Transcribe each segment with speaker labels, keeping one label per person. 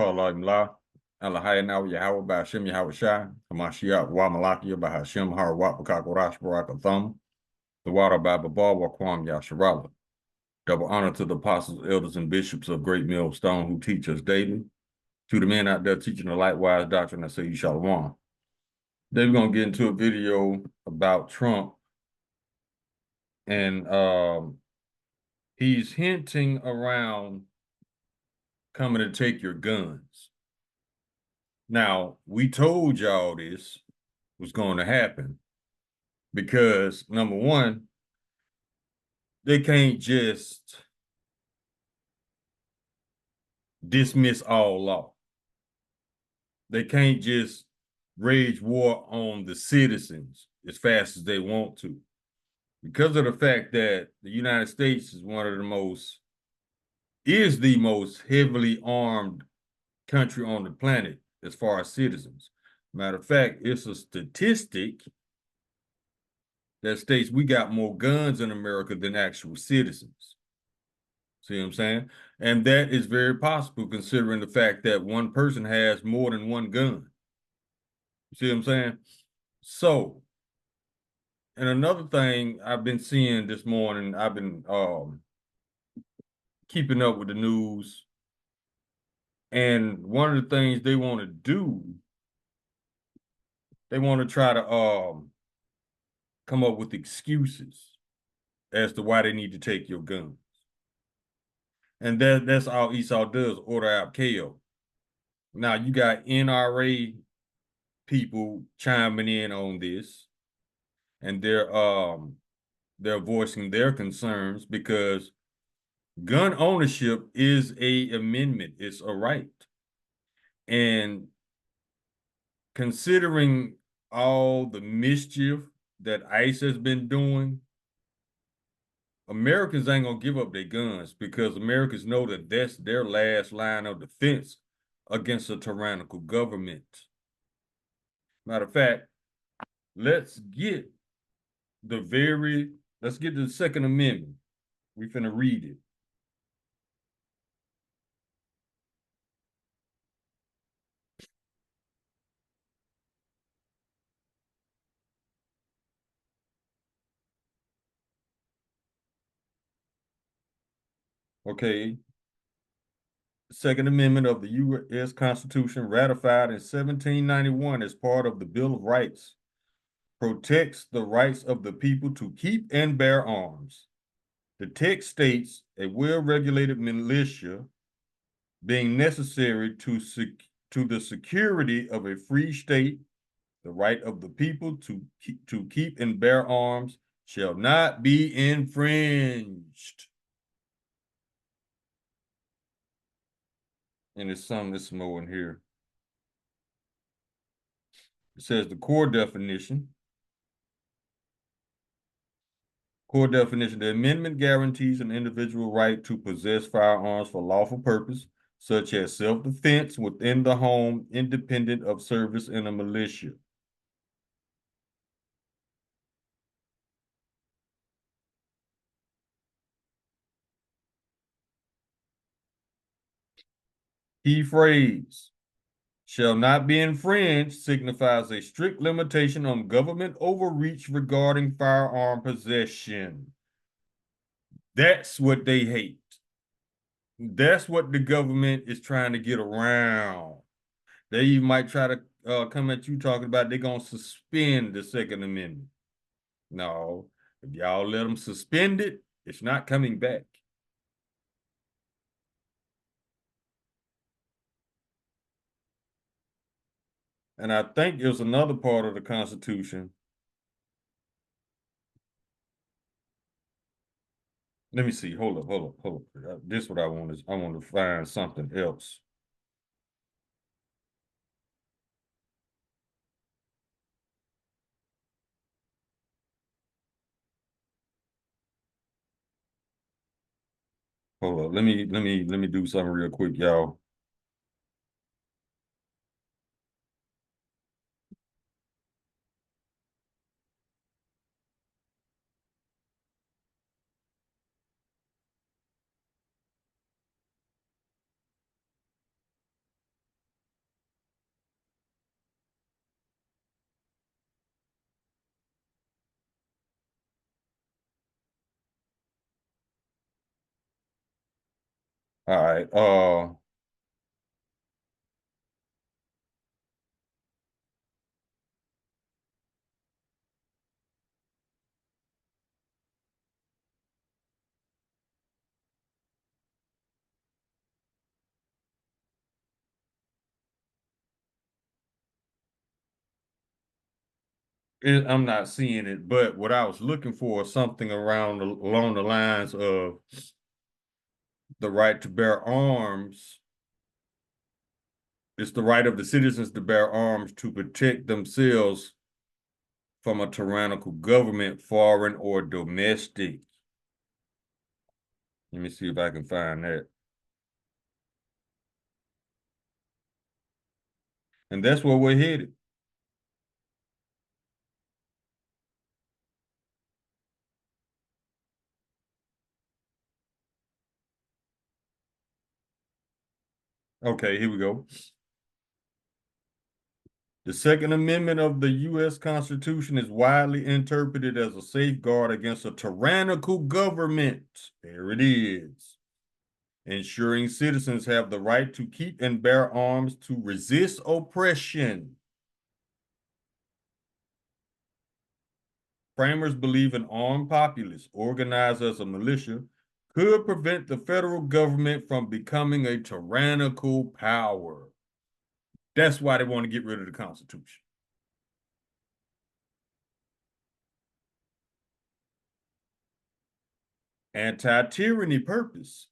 Speaker 1: Imla, Alahayana Yahweh Bashim Yahweh Shai, Hamashiach Wamalakia Bahashim Harawat Bakakorash Barakatham, the water by Babal Wakwam Yasharala. Double honor to the apostles, elders, and bishops of Great Millstone who teach us daily. To the men out there teaching the lightwise doctrine, I say you shalom. Today we're gonna get into a video about Trump, and he's hinting around coming to take your guns. Now, we told y'all this was going to happen because, number one, they can't just dismiss all law. They can't just wage war on the citizens as fast as they want to, because of the fact that the United States is the most heavily armed country on the planet as far as citizens. Matter of fact, it's a statistic that states we got more guns in America than actual citizens. See what I'm saying? And that is very possible considering the fact that one person has more than one gun. See what I'm saying? So, and another thing I've been seeing this morning, I've been keeping up with the news, and one of the things they want to do, they want to try to come up with excuses as to why they need to take your guns. And that's all Esau does, order out chaos. Now you got NRA people chiming in on this, and they're voicing their concerns because gun ownership is a amendment, it's a right. And considering all the mischief that ICE has been doing, Americans ain't gonna give up their guns because Americans know that that's their last line of defense against a tyrannical government. Matter of fact, let's get let's get to the Second Amendment. We finna read it. Okay. Second Amendment of the U.S. Constitution, ratified in 1791 as part of the Bill of Rights, protects the rights of the people to keep and bear arms. The text states a well-regulated militia being necessary to the security of a free state, the right of the people to keep and bear arms shall not be infringed. And there's some more in here. It says the core definition. Core definition, the amendment guarantees an individual right to possess firearms for lawful purpose, such as self-defense within the home, independent of service in a militia. Key phrase, shall not be infringed, signifies a strict limitation on government overreach regarding firearm possession. That's what they hate. That's what the government is trying to get around. They even might try to come at you talking about they're going to suspend the Second Amendment. No, if y'all let them suspend it, it's not coming back. And I think there's another part of the Constitution. Let me see. Hold up. This is what I want is I want to find something else. Hold up. Let me do something real quick, y'all. All right. I'm not seeing it, but what I was looking for is something along the lines of the right to bear arms. It's the right of the citizens to bear arms to protect themselves from a tyrannical government, foreign or domestic. Let me see if I can find that. And that's where we're headed. Okay, here we go. The Second Amendment of the U.S. Constitution is widely interpreted as a safeguard against a tyrannical government. There it is. Ensuring citizens have the right to keep and bear arms to resist oppression. Framers believe an armed populace, organized as a militia, could prevent the federal government from becoming a tyrannical power. That's why they want to get rid of the Constitution. Anti-tyranny purpose.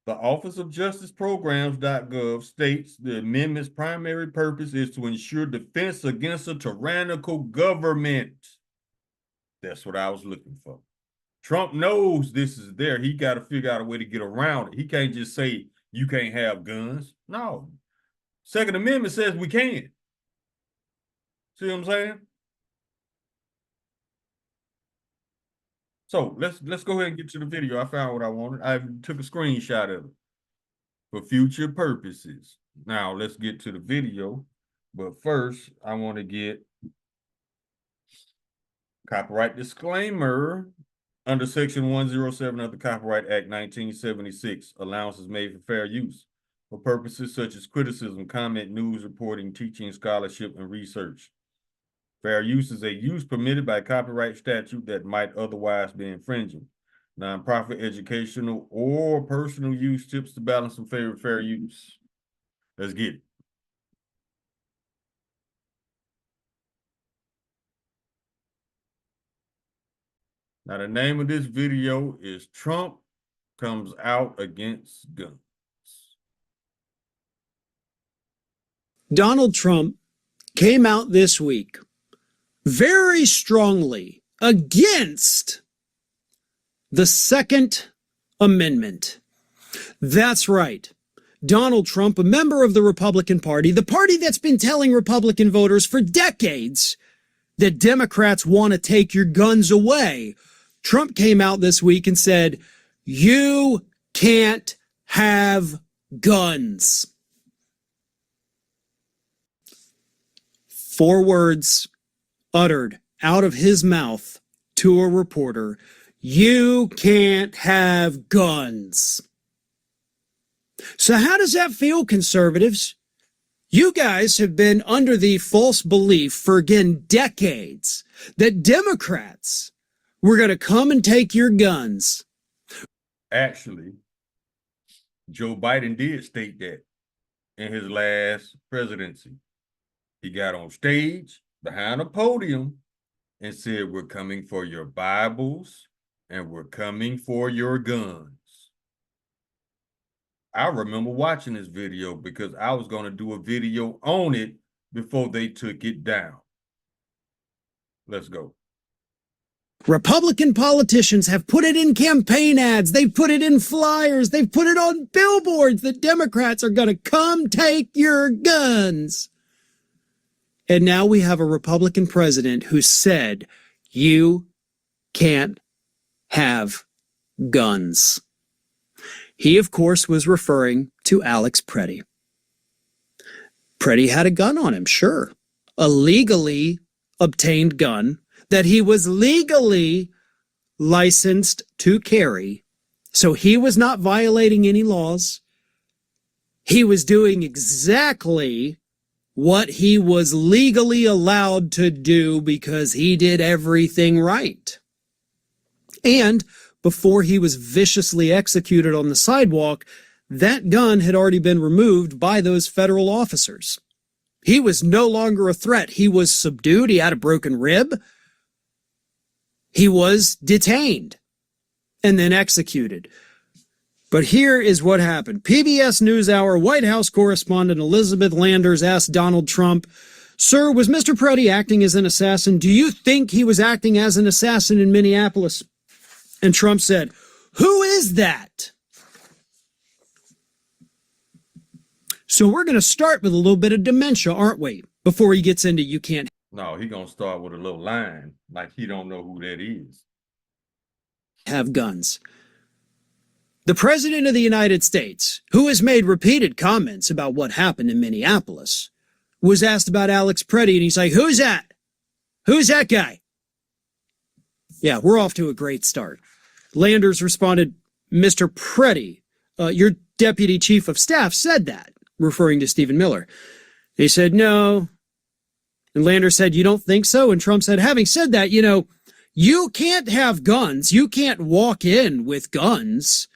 Speaker 1: The Office of Justice Programs.gov states the amendment's primary purpose is to ensure defense against a tyrannical government. That's what I was looking for. Trump knows this is there. He got to figure out a way to get around it. He can't just say you can't have guns. No. Second Amendment says we can. See what I'm saying? So let's go ahead and get to the video. I found what I wanted. I took a screenshot of it for future purposes. Now let's get to the video. But first, I want to get copyright disclaimer. Under Section 107 of the Copyright Act 1976, allowance is made for fair use for purposes such as criticism, comment, news reporting, teaching, scholarship, and research. Fair use is a use permitted by copyright statute that might otherwise be infringing. Nonprofit, educational, or personal use tips to balance in favor of fair use. Let's get it. Now, the name of this video is Trump Comes Out Against Guns.
Speaker 2: Donald Trump came out this week very strongly against the Second Amendment. That's right. Donald Trump, a member of the Republican Party, the party that's been telling Republican voters for decades that Democrats want to take your guns away. Trump came out this week and said, "You can't have guns." 4 words uttered out of his mouth to a reporter. You can't have guns. So how does that feel, conservatives? You guys have been under the false belief for, again, decades that Democrats were going to come and take your guns.
Speaker 1: Actually, Joe Biden did state that in his last presidency. He got on stage behind a podium and said, "We're coming for your Bibles and we're coming for your guns." I remember watching this video because I was going to do a video on it before they took it down. Let's go.
Speaker 2: Republican politicians have put it in campaign ads. They've put it in flyers. They've put it on billboards that Democrats are going to come take your guns. And now we have a Republican president who said, you can't have guns. He, of course, was referring to Alex Preddy. Preddy had a gun on him, sure. A legally obtained gun that he was legally licensed to carry So he was not violating any laws. He was doing exactly what he was legally allowed to do because he did everything right. And before he was viciously executed on the sidewalk, that gun had already been removed by those federal officers. He was no longer a threat. He was subdued. He had a broken rib. He was detained and then executed. But here is what happened. PBS NewsHour White House correspondent Elizabeth Landers asked Donald Trump, "Sir, was Mr. Peretti acting as an assassin? Do you think he was acting as an assassin in Minneapolis?" And Trump said, "Who is that?" So we're going to start with a little bit of dementia, aren't we? Before he gets into you can't.
Speaker 1: No, he gonna start with a little line like he don't know who that is.
Speaker 2: Have guns. The President of the United States, who has made repeated comments about what happened in Minneapolis, was asked about Alex Peretti, and he's like, "Who's that? Who's that guy?" Yeah, we're off to a great start. Landers responded, "Mr. Peretti, your deputy chief of staff said that," referring to Stephen Miller. He said, "No." And Landers said, "You don't think so?" And Trump said, "Having said that, you can't have guns. You can't walk in with guns."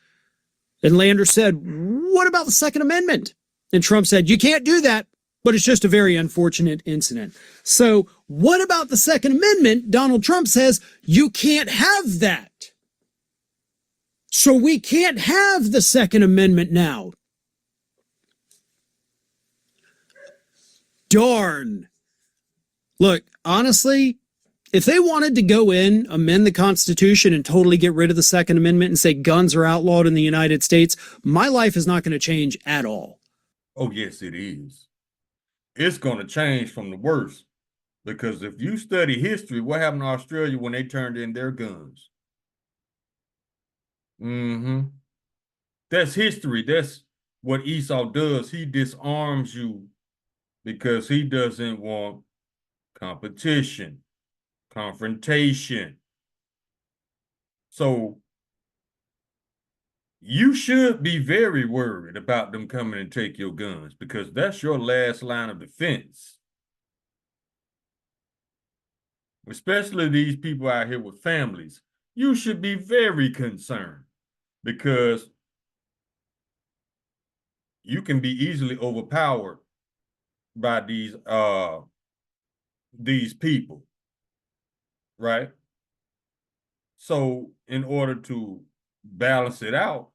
Speaker 2: And Landers said, "What about the Second Amendment?" And Trump said, "You can't do that, but it's just a very unfortunate incident." So what about the Second Amendment? Donald Trump says, you can't have that. So we can't have the Second Amendment now. Darn. Look, honestly, if they wanted to go in, amend the Constitution, and totally get rid of the Second Amendment and say guns are outlawed in the United States, my life is not going to change at all.
Speaker 1: Oh, yes, it is. It's going to change from the worst. Because if you study history, what happened to Australia when they turned in their guns? That's history. That's what Esau does. He disarms you because he doesn't want competition, confrontation. So you should be very worried about them coming and take your guns because that's your last line of defense. Especially these people out here with families. You should be very concerned because you can be easily overpowered by these people, right? So in order to balance it out,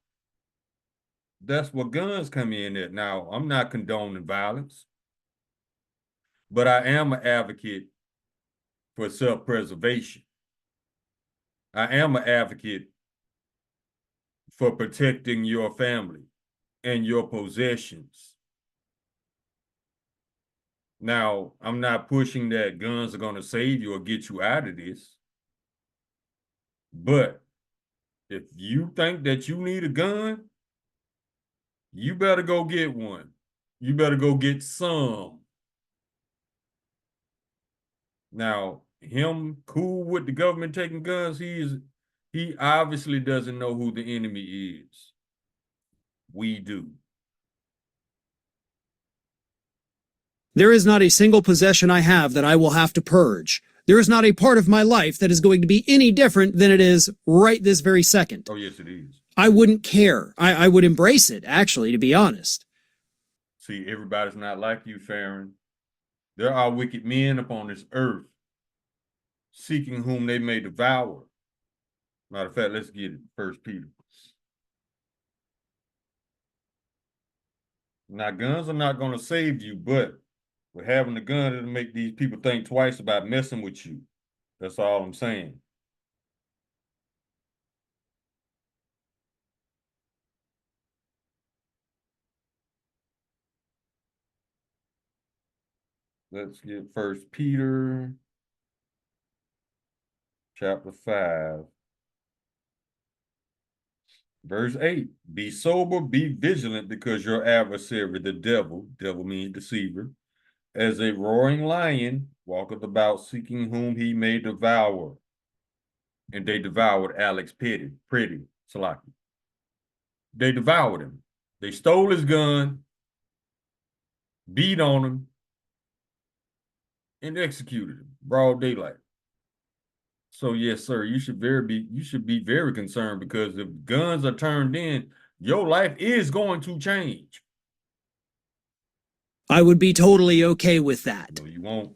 Speaker 1: that's where guns come in at. Now, I'm not condoning violence, but I am an advocate for self-preservation. I am an advocate for protecting your family and your possessions. Now, I'm not pushing that guns are going to save you or get you out of this. But if you think that you need a gun, you better go get one. You better go get some. Now, him cool with the government taking guns, he obviously doesn't know who the enemy is. We do.
Speaker 2: There is not a single possession I have that I will have to purge. There is not a part of my life that is going to be any different than it is right this very second.
Speaker 1: Oh, yes, it is.
Speaker 2: I wouldn't care. I would embrace it, actually, to be honest.
Speaker 1: See, everybody's not like you, Farron. There are wicked men upon this earth, seeking whom they may devour. Matter of fact, let's get it. 1 Peter. Now, guns are not going to save you, but with having a gun, it'll make these people think twice about messing with you. That's all I'm saying. Let's get 1 Peter chapter 5. Verse 8, be sober, be vigilant, because your adversary, the devil means deceiver, as a roaring lion, walketh about seeking whom he may devour. And they devoured Alex Peretti, Salaki. They devoured him. They stole his gun, beat on him, and executed him. Broad daylight. So yes, sir, you should be very concerned, because if guns are turned in, your life is going to change.
Speaker 2: I would be totally okay with that.
Speaker 1: No, you won't.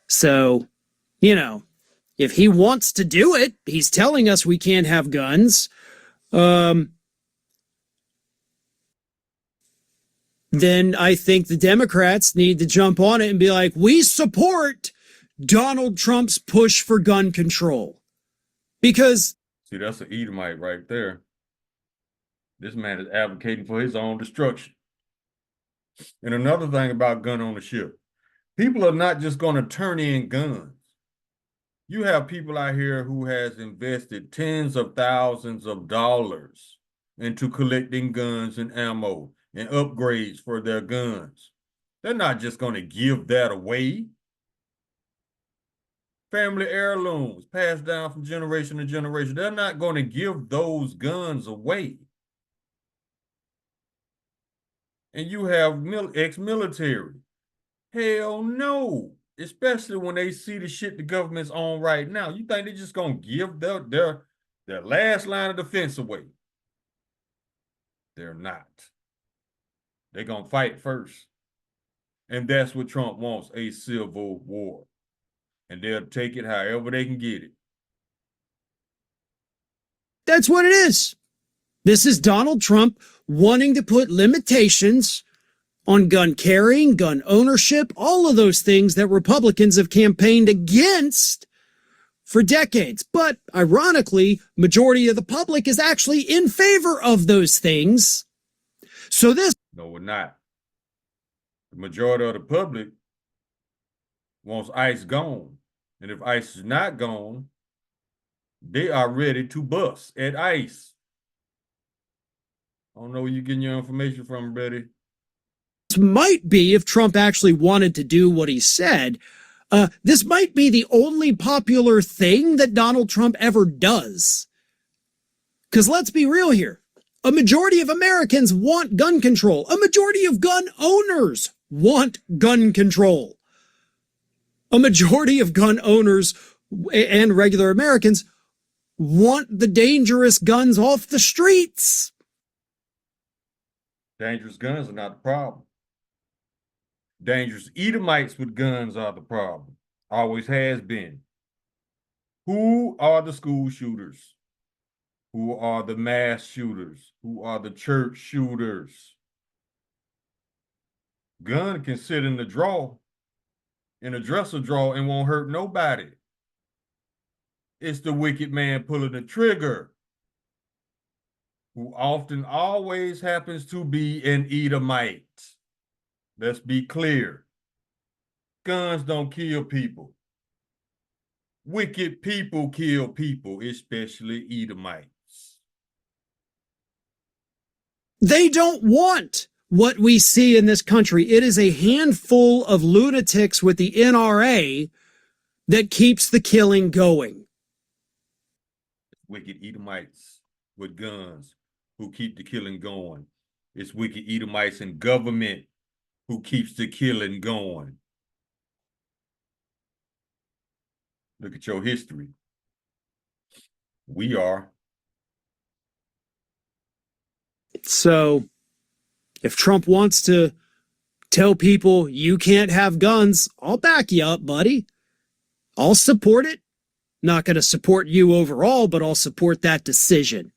Speaker 2: So, if he wants to do it, he's telling us we can't have guns. Then I think the Democrats need to jump on it and be like, we support Donald Trump's push for gun control. Because,
Speaker 1: see, that's an Edomite right there. This man is advocating for his own destruction. And another thing about gun ownership, people are not just going to turn in guns. You have people out here who has invested tens of thousands of dollars into collecting guns and ammo and upgrades for their guns. They're not just going to give that away. Family heirlooms passed down from generation to generation. They're not going to give those guns away. And you have ex-military. Hell no. Especially when they see the shit the government's on right now. You think they're just going to give their last line of defense away? They're not. They're going to fight first. And that's what Trump wants, a civil war. And they'll take it however they can get it.
Speaker 2: that's what it is. This is Donald Trump wanting to put limitations on gun carrying, gun ownership, all of those things that Republicans have campaigned against for decades. But ironically, majority of the public is actually in favor of those things. So this...
Speaker 1: No, we're not. The majority of the public wants ICE gone. And if ICE is not gone, they are ready to bust at ICE. I don't know where you're getting your information from, Betty.
Speaker 2: This might be, if Trump actually wanted to do what he said, this might be the only popular thing that Donald Trump ever does. Because let's be real here. A majority of Americans want gun control. A majority of gun owners want gun control. A majority of gun owners and regular Americans want the dangerous guns off the streets.
Speaker 1: Dangerous guns are not the problem. Dangerous Edomites with guns are the problem. Always has been. Who are the school shooters? Who are the mass shooters? Who are the church shooters? Gun can sit in the drawer, in a dresser drawer, and won't hurt nobody. It's the wicked man pulling the trigger, who often always happens to be an Edomite. Let's be clear. Guns don't kill people. Wicked people kill people, especially Edomites.
Speaker 2: They don't want what we see in this country. It is a handful of lunatics with the NRA that keeps the killing going.
Speaker 1: Wicked Edomites with guns who keep the killing going. It's wicked Edomites in government who keeps the killing going. Look at your history. We are.
Speaker 2: So if Trump wants to tell people you can't have guns, I'll back you up, buddy. I'll support it. Not going to support you overall, but I'll support that decision.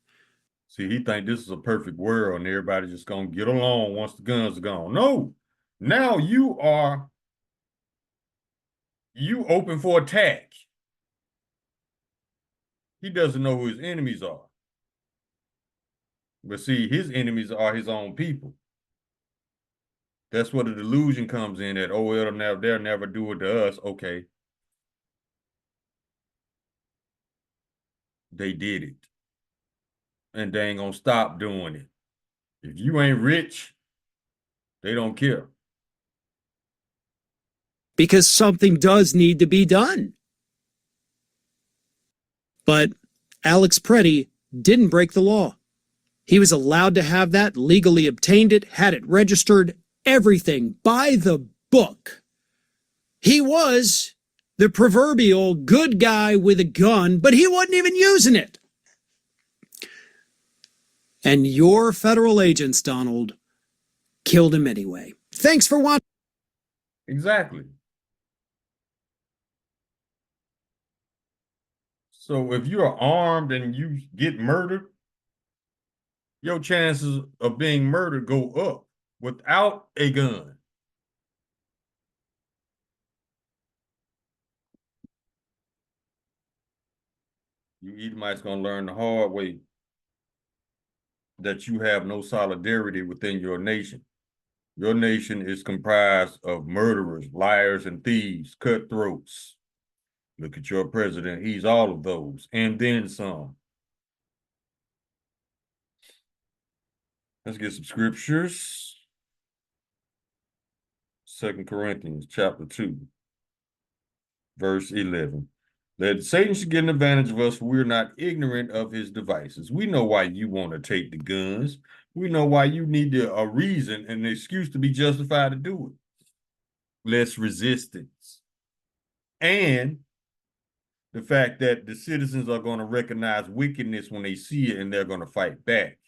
Speaker 1: See, he think this is a perfect world and everybody just going to get along once the guns are gone. No. Now you open for attack. He doesn't know who his enemies are. But see, his enemies are his own people. That's where the delusion comes in, that, oh, they'll never do it to us. Okay. They did it. And they ain't gonna stop doing it. If you ain't rich, they don't care.
Speaker 2: Because something does need to be done. But Alex Preddy didn't break the law. He was allowed to have that, legally obtained it, had it registered, everything by the book. He was the proverbial good guy with a gun, but he wasn't even using it. And your federal agents, Donald, killed him anyway. Thanks for watching.
Speaker 1: Exactly. So if you're armed and you get murdered, your chances of being murdered go up without a gun. You Edomites gonna learn the hard way that you have no solidarity within your nation. Your nation is comprised of murderers, liars, and thieves, cutthroats. Look at your president. He's all of those, and then some. Let's get some scriptures. 2 Corinthians chapter 2, verse 11. That Satan should get an advantage of us, for we're not ignorant of his devices. We know why you want to take the guns. We know why you need a reason and an excuse to be justified to do it. Less resistance. And the fact that the citizens are going to recognize wickedness when they see it and they're going to fight back.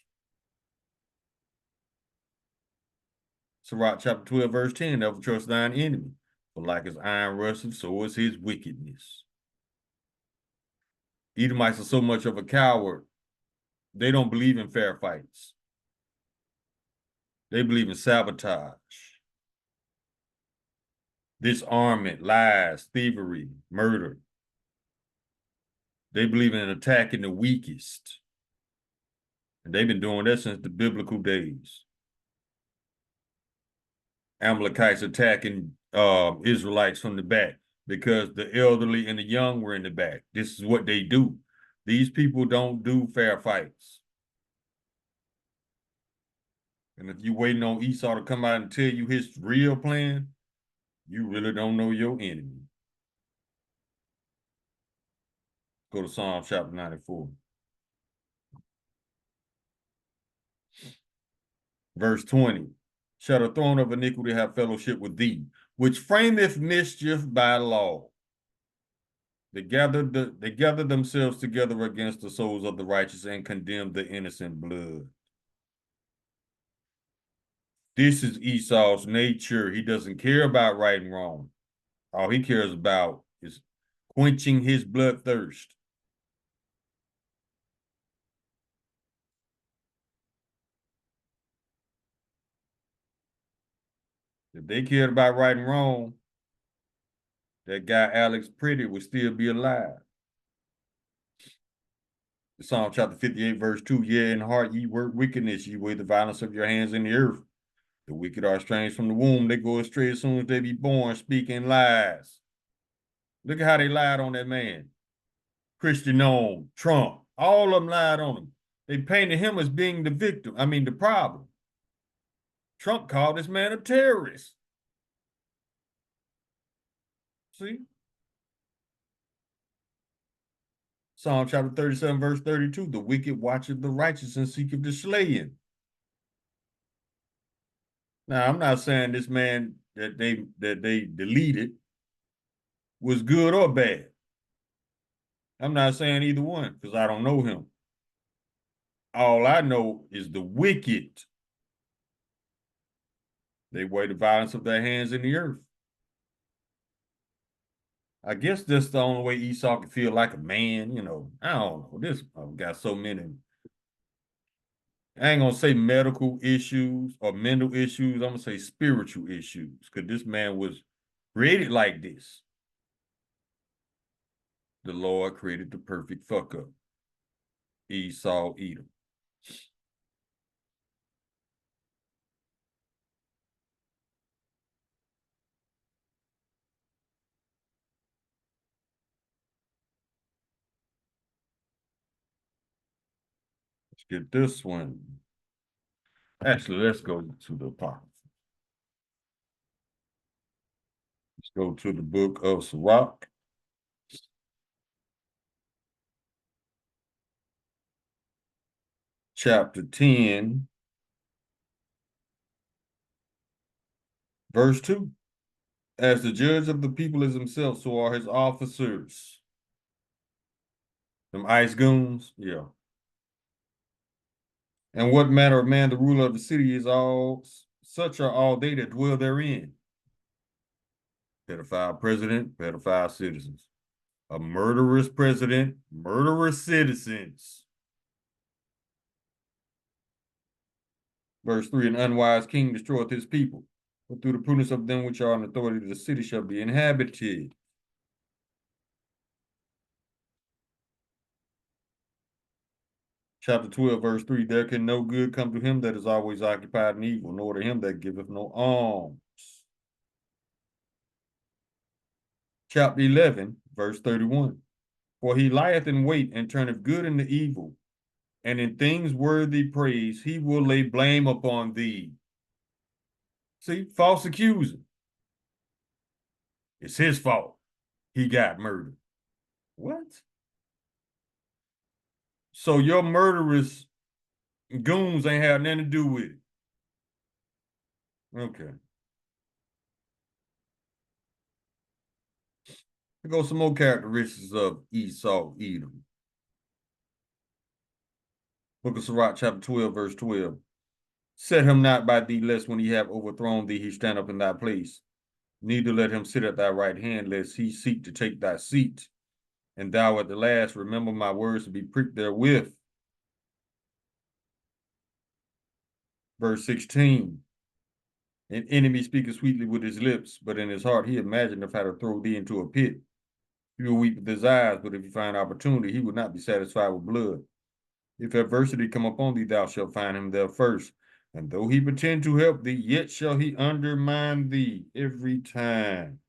Speaker 1: Sirach chapter 12, verse 10, never trust thine enemy, for like his iron rusteth, so is his wickedness. Edomites are so much of a coward, they don't believe in fair fights. They believe in sabotage, disarmament, lies, thievery, murder. They believe in attacking the weakest. And they've been doing that since the biblical days. Amalekites attacking Israelites from the back because the elderly and the young were in the back. This is what they do. These people don't do fair fights. And if you're waiting on Esau to come out and tell you his real plan, you really don't know your enemy. Go to Psalm chapter 94. Verse 20. Shall the throne of iniquity have fellowship with thee, which frameth mischief by law? They gather themselves together against the souls of the righteous and condemn the innocent blood. This is Esau's nature. He doesn't care about right and wrong. All he cares about is quenching his bloodthirst. If they cared about right and wrong, that guy Alex Pretty would still be alive. Psalm chapter 58, verse 2, yea, in heart ye work wickedness, ye weigh the violence of your hands in the earth. The wicked are estranged from the womb, they go astray as soon as they be born, speaking lies. Look at how they lied on that man. Christian Nome, Trump, all of them lied on him. They painted him as being the victim, the problem. Trump called this man a terrorist. See? Psalm chapter 37, verse 32, the wicked watcheth the righteous and seeketh to slay him. Now, I'm not saying this man that they deleted was good or bad. I'm not saying either one because I don't know him. All I know is the wicked. They weigh the violence of their hands in the earth. I guess that's the only way Esau can feel like a man, I don't know. This got so many. I ain't gonna say medical issues or mental issues. I'm gonna say spiritual issues because this man was created like this. The Lord created the perfect fuck up. Esau, Edom. Let's get this one. Actually, let's go to the Apocrypha. Let's go to the book of Sirach. chapter 10, verse 2. As the judge of the people is himself, so are his officers. Them ice goons, yeah. And what manner of man the ruler of the city is, all such are all they that dwell therein. Pedophile president, pedophile citizens. A murderous president, murderous citizens. Verse 3, an unwise king destroyeth his people, but through the prudence of them which are in authority, the city shall be inhabited. Chapter 12, verse 3, there can no good come to him that is always occupied in evil, nor to him that giveth no alms. Chapter 11, verse 31, for he lieth in wait and turneth good into evil, and in things worthy praise he will lay blame upon thee. See, false accusing. It's his fault. He got murdered. What? So your murderous goons ain't had nothing to do with it. Okay. Here goes some more characteristics of Esau, Edom. Book of Sirach, chapter 12, verse 12. Set him not by thee, lest when he have overthrown thee, he stand up in thy place. Neither let him sit at thy right hand, lest he seek to take thy seat. And thou at the last remember my words to be pricked therewith. Verse 16. An enemy speaketh sweetly with his lips, but in his heart he imagineth how to throw thee into a pit. He will weep with his eyes, but if he find opportunity, he will not be satisfied with blood. If adversity come upon thee, thou shalt find him there first. And though he pretend to help thee, yet shall he undermine thee every time.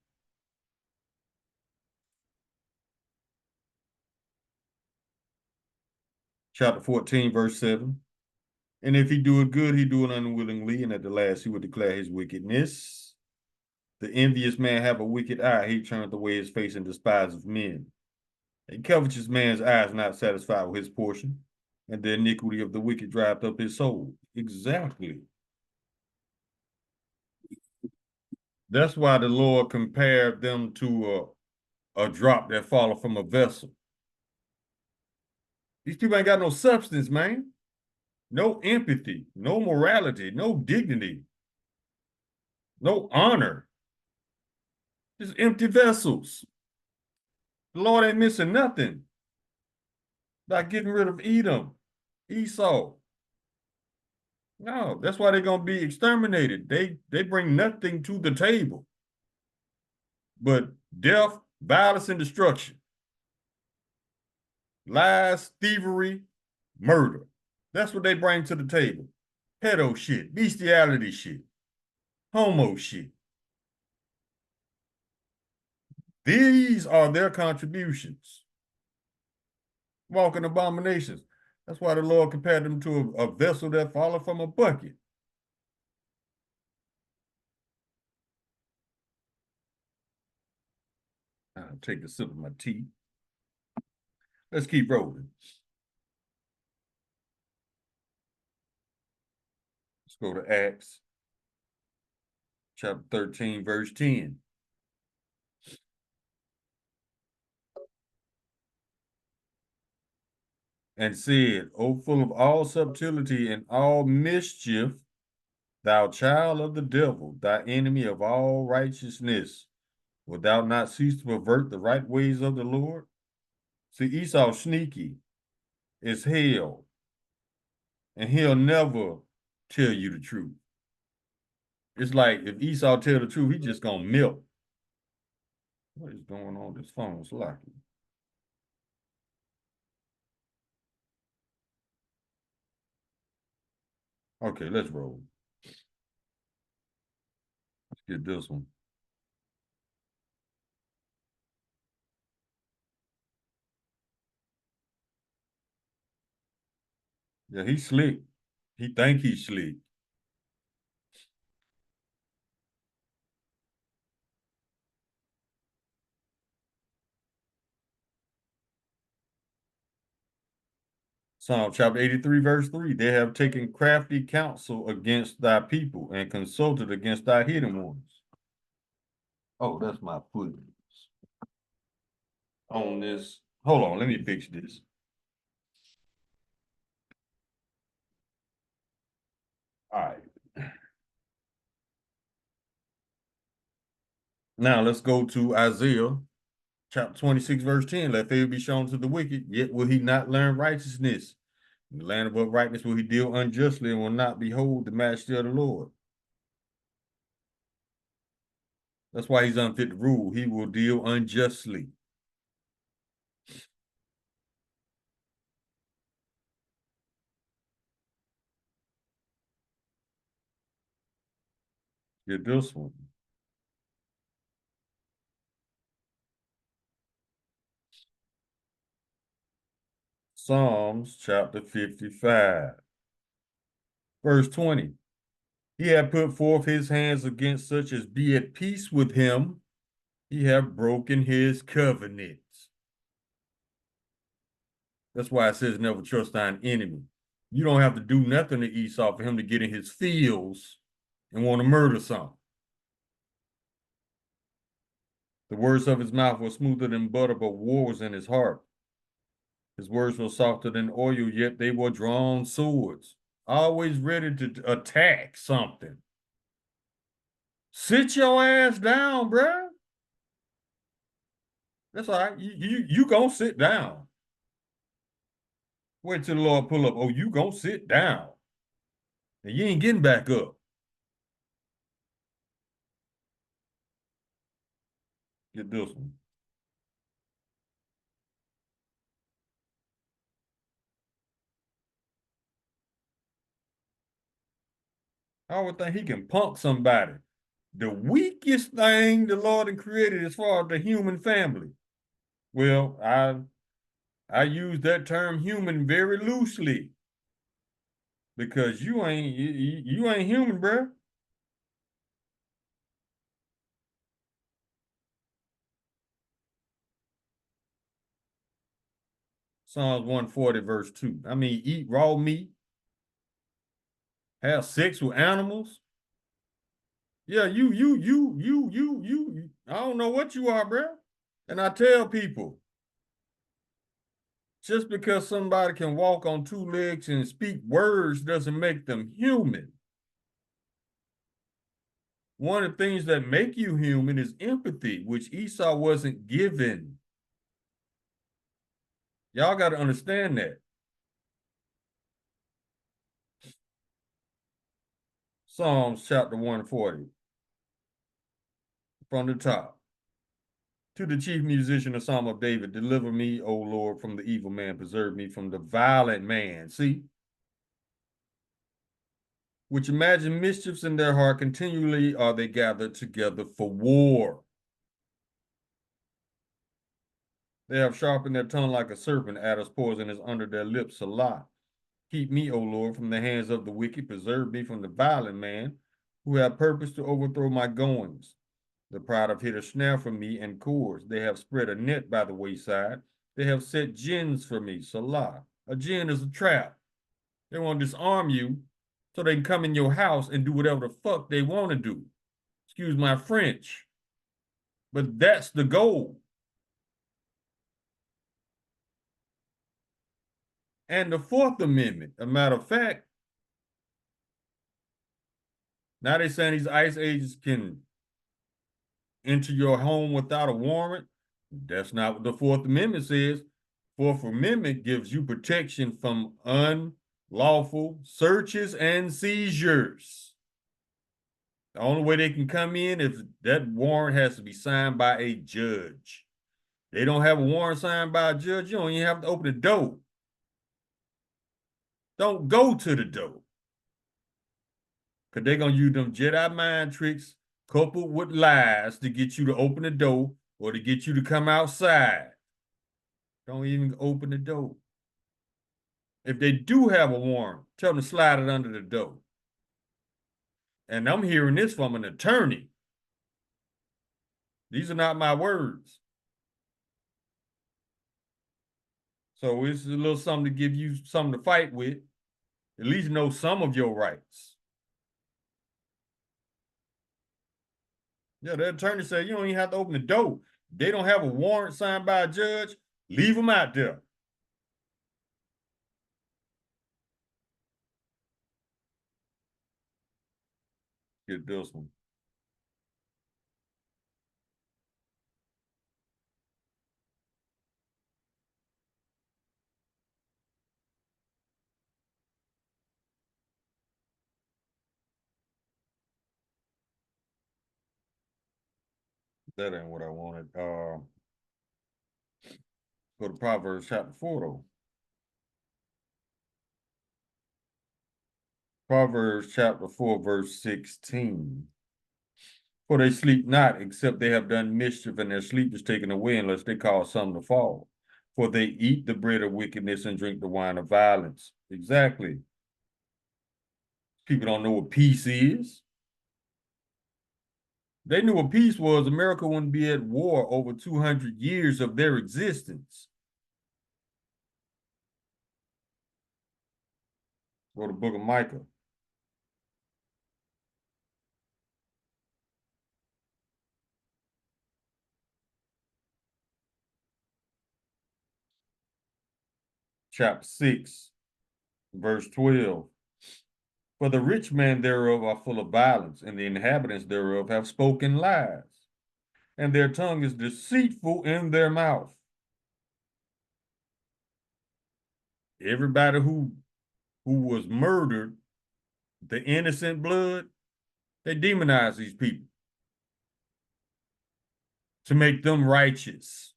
Speaker 1: Chapter 14, verse 7. And if he do it good, he do it unwillingly, and at the last he will declare his wickedness. The envious man have a wicked eye, he turneth away his face and despiseth men. A covetous man's eye is not satisfied with his portion, and the iniquity of the wicked driveth up his soul. Exactly. That's why the Lord compared them to a drop that falleth from a vessel. These people ain't got no substance, man. No empathy, no morality, no dignity, no honor. Just empty vessels. The Lord ain't missing nothing by getting rid of Edom, Esau. No, that's why they're gonna be exterminated. They bring nothing to the table but death, violence, and destruction. Lies, thievery, murder. That's what they bring to the table. Pedo shit, bestiality shit, homo shit. These are their contributions. Walking abominations. That's why the Lord compared them to a vessel that falleth from a bucket. I'll take a sip of my tea. Let's keep rolling. Let's go to Acts chapter 13, verse 10. And said, O full of all subtlety and all mischief, thou child of the devil, thy enemy of all righteousness, wilt thou not cease to pervert the right ways of the Lord? See, Esau sneaky as hell, and he'll never tell you the truth. It's like if Esau tell the truth, he's just gonna melt. What is going on? This phone's locking. Okay, let's roll. Let's get this one. Yeah, he's slick. He think he's slick. Psalm chapter 83, verse 3. They have taken crafty counsel against thy people and consulted against thy hidden ones. Oh, that's my foot on this. Hold on, let me fix this. All right. Now let's go to Isaiah chapter 26, verse 10. Let favor be shown to the wicked, yet will he not learn righteousness. In the land of uprightness will he deal unjustly and will not behold the majesty of the Lord. That's why he's unfit to rule. He will deal unjustly. Get this one. Psalms chapter 55, verse 20. He had put forth his hands against such as be at peace with him. He have broken his covenants. That's why it says never trust thine enemy. You don't have to do nothing to Esau for him to get in his feels and want to murder something. The words of his mouth were smoother than butter, but war was in his heart. His words were softer than oil, yet they were drawn swords, always ready to attack something. Sit your ass down, bruh. That's all right. You gonna sit down. Wait till the Lord pull up. Oh, you gonna sit down. And you ain't getting back up. Get this one. I would think he can punk somebody. The weakest thing the Lord had created as far as the human family. Well, I use that term human very loosely because you ain't human, bruh. Psalms 140, verse 2. I mean, eat raw meat, have sex with animals. Yeah, you. I don't know what you are, bruh. And I tell people, just because somebody can walk on two legs and speak words doesn't make them human. One of the things that make you human is empathy, which Esau wasn't given. Y'all got to understand that. Psalms chapter 140, from the top. To the chief musician, a psalm of David, deliver me, O Lord, from the evil man, preserve me from the violent man. See? Which imagine mischiefs in their heart, continually are they gathered together for war. They have sharpened their tongue like a serpent, adder's poison is under their lips a lie. Keep me, O Lord, from the hands of the wicked, preserve me from the violent man, who have purpose to overthrow my goings. The proud have hid a snare for me and cords. They have spread a net by the wayside. They have set gins for me. Salah. A gin is a trap. They want to disarm you so they can come in your house and do whatever the fuck they want to do. Excuse my French. But that's the goal. And the Fourth Amendment, a matter of fact, now they're saying these ICE agents can enter your home without a warrant. That's not what the Fourth Amendment says. Fourth Amendment gives you protection from unlawful searches and seizures. The only way they can come in if that warrant has to be signed by a judge. They don't have a warrant signed by a judge, you don't even have to open the door. Don't go to the door. Because they're going to use them Jedi mind tricks coupled with lies to get you to open the door or to get you to come outside. Don't even open the door. If they do have a warrant, tell them to slide it under the door. And I'm hearing this from an attorney. These are not my words. So it's a little something to give you something to fight with. At least know some of your rights. Yeah, the attorney said you don't even have to open the door. They don't have a warrant signed by a judge. Leave them out there. Get this one. That ain't what I wanted. Go to Proverbs chapter 4, though. Proverbs chapter 4, verse 16. For they sleep not, except they have done mischief, and their sleep is taken away unless they cause some to fall. For they eat the bread of wickedness and drink the wine of violence. Exactly. People don't know what peace is. They knew what peace was. America wouldn't be at war over 200 years of their existence. Go to the book of Micah. Chapter 6, verse 12. For the rich man thereof are full of violence, and the inhabitants thereof have spoken lies, and their tongue is deceitful in their mouth. Everybody who was murdered, the innocent blood, they demonize these people to make them righteous.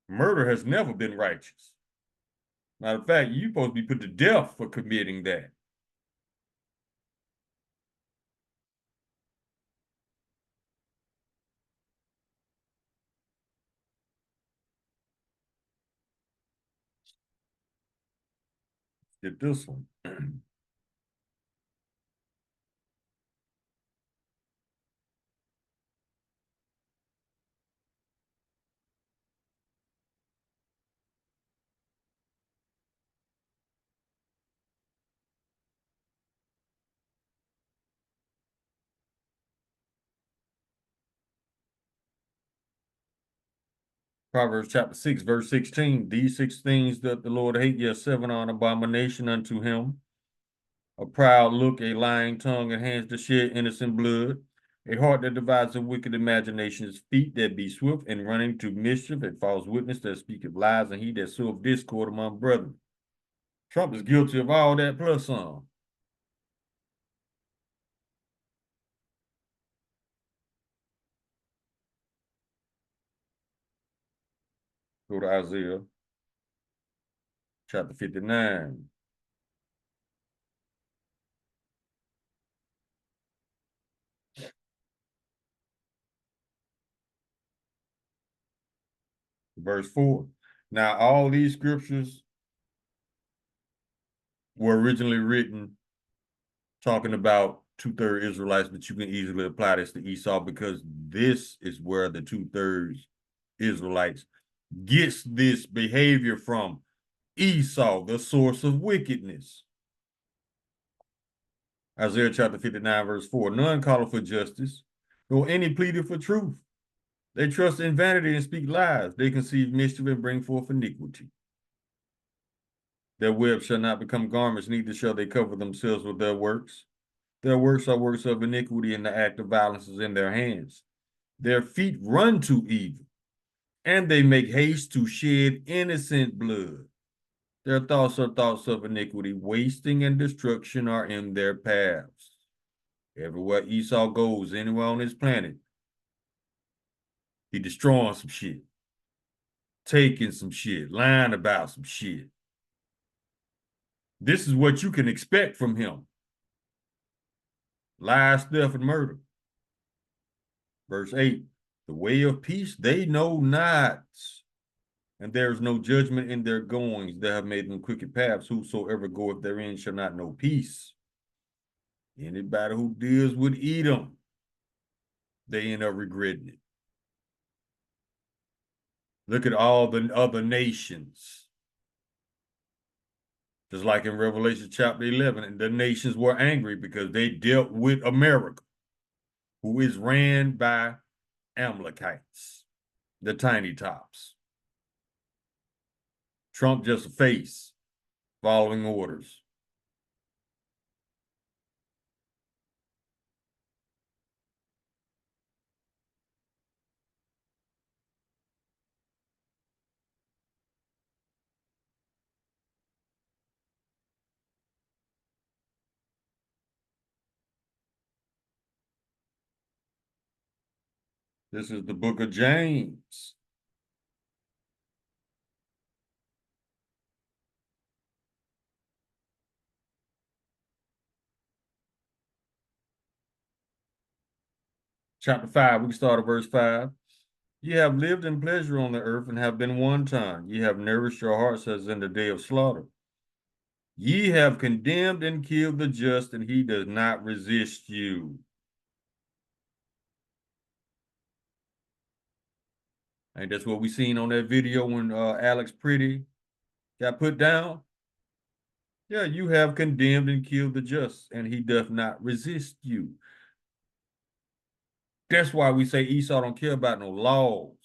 Speaker 1: Murder has never been righteous. Matter of fact, you're supposed to be put to death for committing that. Get this one. Proverbs chapter 6, verse 16. These 6 things that the Lord hate, yes, 7 are an abomination unto him: a proud look, a lying tongue, and hands to shed innocent blood, a heart that divides a wicked imaginations, feet that be swift in running to mischief, and false witness that speaketh lies, and he that soweth discord among brethren. Trump is guilty of all that plus some. Go to Isaiah chapter 59. Verse 4. Now, all these scriptures were originally written talking about 2/3 Israelites, but you can easily apply this to Esau because this is where the 2/3 Israelites gets this behavior from. Esau, the source of wickedness. Isaiah chapter 59, verse 4. None calleth for justice, nor any pleaded for truth. They trust in vanity and speak lies. They conceive mischief and bring forth iniquity. Their web shall not become garments, neither shall they cover themselves with their works. Their works are works of iniquity, and the act of violence is in their hands. Their feet run to evil, and they make haste to shed innocent blood. Their thoughts are thoughts of iniquity. Wasting and destruction are in their paths. Everywhere Esau goes, anywhere on this planet, he destroying some shit, taking some shit, lying about some shit. This is what you can expect from him. Lies, theft, and murder. Verse 8. The way of peace they know not, and there is no judgment in their goings. They have made them crooked paths. Whosoever goeth therein shall not know peace. Anybody who deals with Edom, they end up regretting it. Look at all the other nations. Just like in Revelation chapter 11, and the nations were angry because they dealt with America, who is ran by Amalekites, the tiny tops. Trump just a face following orders. This is the book of James. Chapter 5, we can start at verse 5. Ye have lived in pleasure on the earth and have been wanton. Ye have nourished your hearts as in the day of slaughter. Ye have condemned and killed the just, and he does not resist you. And that's what we seen on that video when Alex Pretty got put down. Yeah, you have condemned and killed the just, and he doth not resist you. That's why we say Esau don't care about no laws.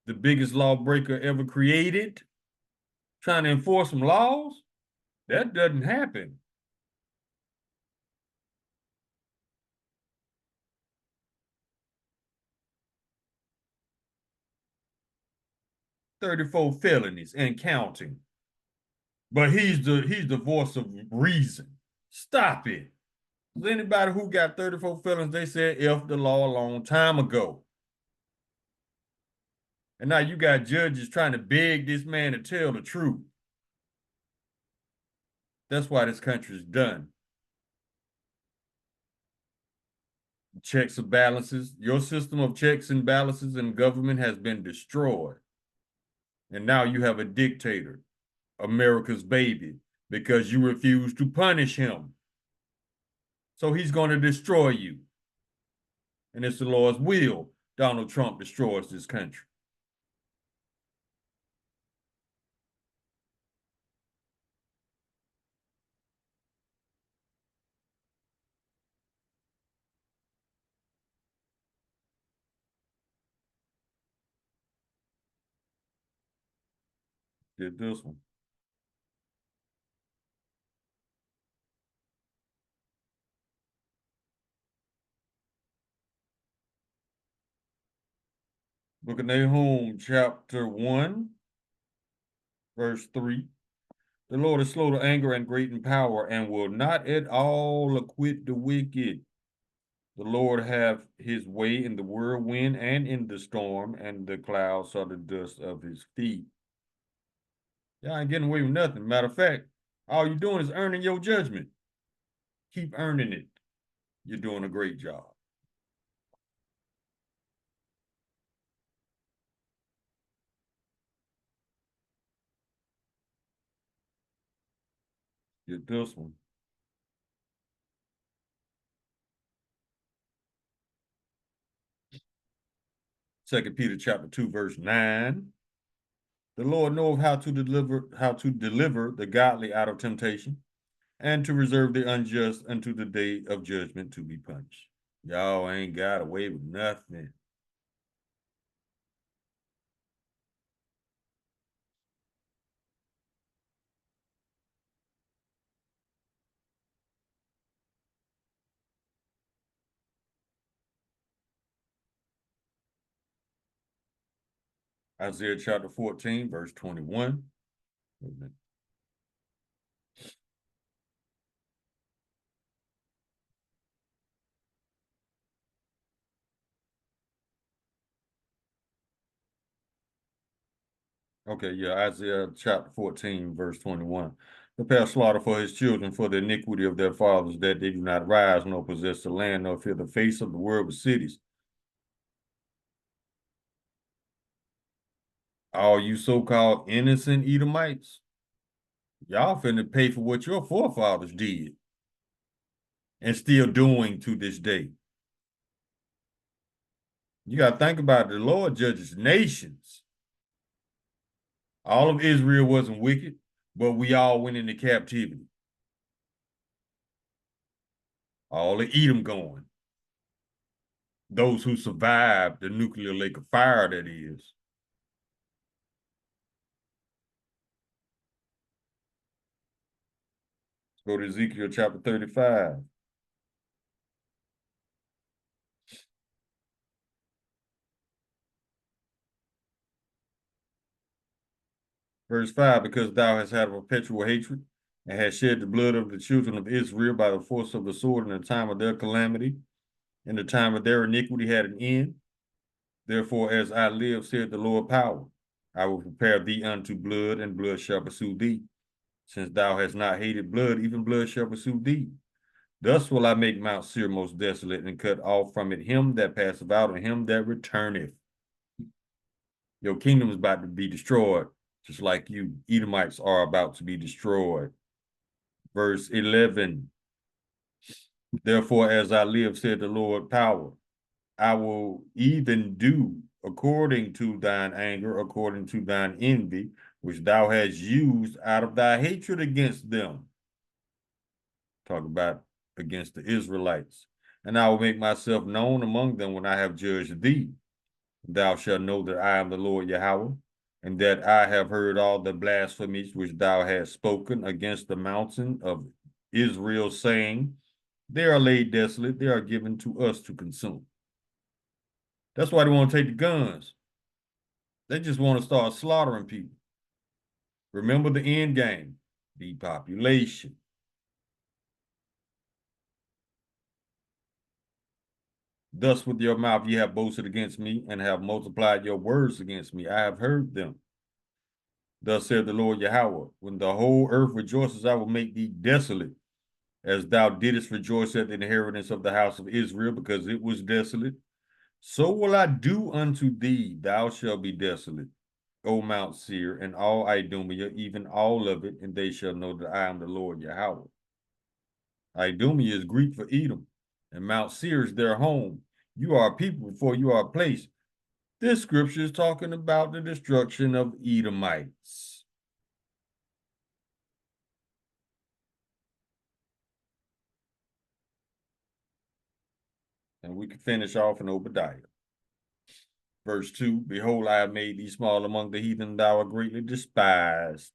Speaker 1: The biggest lawbreaker ever created, trying to enforce some laws, that doesn't happen. "34 felonies and counting. But he's the voice of reason. Stop it. Anybody who got 34 felons, they said F the law a long time ago. And now you got judges trying to beg this man to tell the truth. That's why this country's done. Checks and balances. Your system of checks and balances in government has been destroyed. And now you have a dictator, America's baby, because you refuse to punish him. So he's going to destroy you. And it's the Lord's will Donald Trump destroys this country. Did this one. Book of Nahum, chapter 1, verse 3. The Lord is slow to anger and great in power, and will not at all acquit the wicked. The Lord have his way in the whirlwind and in the storm, and the clouds are the dust of his feet. Y'all ain't getting away with nothing. Matter of fact, all you're doing is earning your judgment. Keep earning it. You're doing a great job. Get this one. Second Peter chapter 2, verse 9. The Lord knoweth how to deliver the godly out of temptation, and to reserve the unjust unto the day of judgment to be punished. Y'all ain't got away with nothing. Isaiah chapter 14, verse 21. Okay, yeah, Isaiah chapter 14, verse 21. Prepare slaughter for his children for the iniquity of their fathers, that they do not rise nor possess the land, nor fear the face of the world with cities. All you so-called innocent Edomites, y'all finna pay for what your forefathers did and still doing to this day. You got to think about it. The Lord judges nations. All of Israel wasn't wicked, but we all went into captivity. All of Edom going. Those who survived the nuclear lake of fire, that is. Let's go to Ezekiel chapter 35. Verse 5, because thou hast had a perpetual hatred and hast shed the blood of the children of Israel by the force of the sword in the time of their calamity, in the time of their iniquity had an end. Therefore, as I live, said the Lord power, I will prepare thee unto blood, and blood shall pursue thee. Since thou hast not hated blood, even blood shall pursue thee. Thus will I make Mount Seir most desolate, and cut off from it him that passeth out, and him that returneth. Your kingdom is about to be destroyed, just like you Edomites are about to be destroyed. Verse 11. Therefore, as I live, said the Lord power, I will even do according to thine anger, according to thine envy, which thou hast used out of thy hatred against them. Talk about against the Israelites. And I will make myself known among them when I have judged thee. Thou shalt know that I am the Lord Yahweh, and that I have heard all the blasphemies which thou hast spoken against the mountain of Israel, saying, they are laid desolate, they are given to us to consume. That's why they want to take the guns. They just want to start slaughtering people. Remember the end game, depopulation. Thus with your mouth ye have boasted against me, and have multiplied your words against me. I have heard them. Thus said the Lord Yahweh, when the whole earth rejoices, I will make thee desolate, as thou didst rejoice at the inheritance of the house of Israel, because it was desolate. So will I do unto thee, thou shalt be desolate, O Mount Seir, and all Idumea, even all of it, and they shall know that I am the Lord Yahweh. Idumea is Greek for Edom, and Mount Seir is their home. You are a people before you are a place. This scripture is talking about the destruction of Edomites. And we can finish off in Obadiah. Verse 2, behold, I have made thee small among the heathen, thou art greatly despised.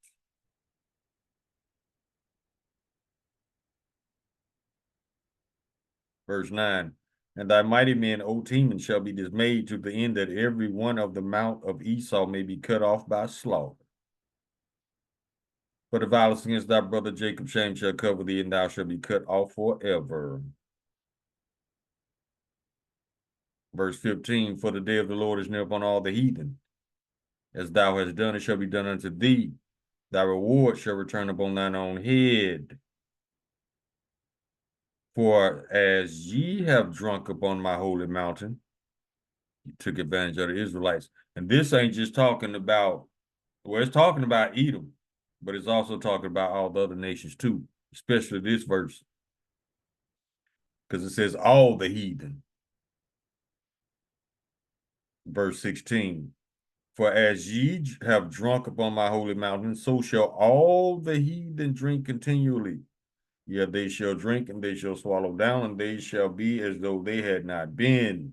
Speaker 1: Verse 9, and thy mighty men, O Teman, shall be dismayed to the end that every one of the mount of Esau may be cut off by slaughter. For the violence against thy brother Jacob, shame shall cover thee, and thou shalt be cut off forever. Verse 15, for the day of the Lord is near upon all the heathen. As thou hast done, it shall be done unto thee. Thy reward shall return upon thine own head. For as ye have drunk upon my holy mountain, you took advantage of the Israelites. And this ain't just talking about, well, it's talking about Edom, but it's also talking about all the other nations too, especially this verse. Because it says all the heathen. Verse 16. For as ye have drunk upon my holy mountain, so shall all the heathen drink continually. Yeah, they shall drink, and they shall swallow down, and they shall be as though they had not been.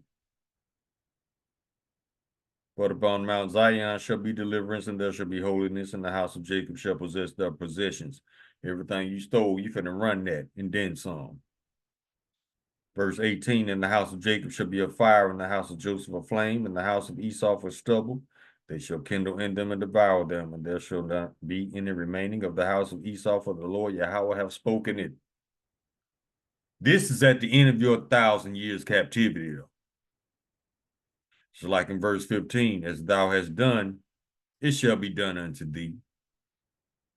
Speaker 1: But upon Mount Zion shall be deliverance, and there shall be holiness, and the house of Jacob shall possess their possessions. Everything you stole, you finna run that, and then some. Verse 18, and the house of Jacob shall be a fire, and the house of Joseph a flame, and the house of Esau for stubble. They shall kindle in them and devour them, and there shall not be any remaining of the house of Esau, for the Lord Yahweh have spoken it. This is at the end of your 1,000 years captivity, though. So like in verse 15, as thou hast done, it shall be done unto thee.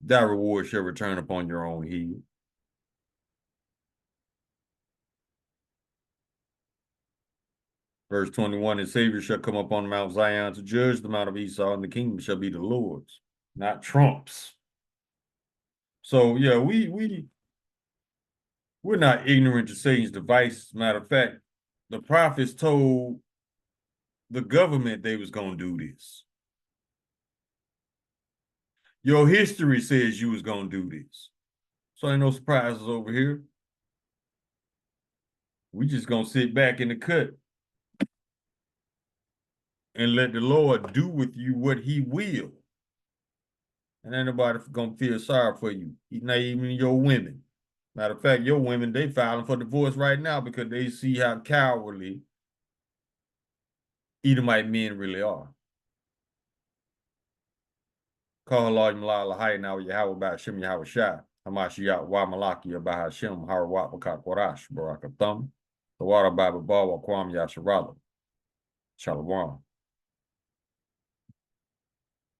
Speaker 1: Thy reward shall return upon your own head. Verse 21, and Savior shall come upon Mount Zion to judge the mount of Esau, and the kingdom shall be the Lord's, not Trump's. So yeah, we're not ignorant to Satan's devices. Matter of fact, the prophets told the government they was gonna do this. Your history says you was gonna do this. So ain't no surprises over here. We just gonna sit back in the cut and let the Lord do with you what he will. And ain't nobody gonna feel sorry for you. Not even your women. Matter of fact, your women, they filing for divorce right now because they see how cowardly Edomite men really are. Call Lord Malala Hai now Yahweh about Shem Yahweh Shai. Hamashiach Wa Malaki Yabah Hashem Harawat Wakak Warash Barakathum. The water Bible Bawa Kwam Yasharala. Shalom.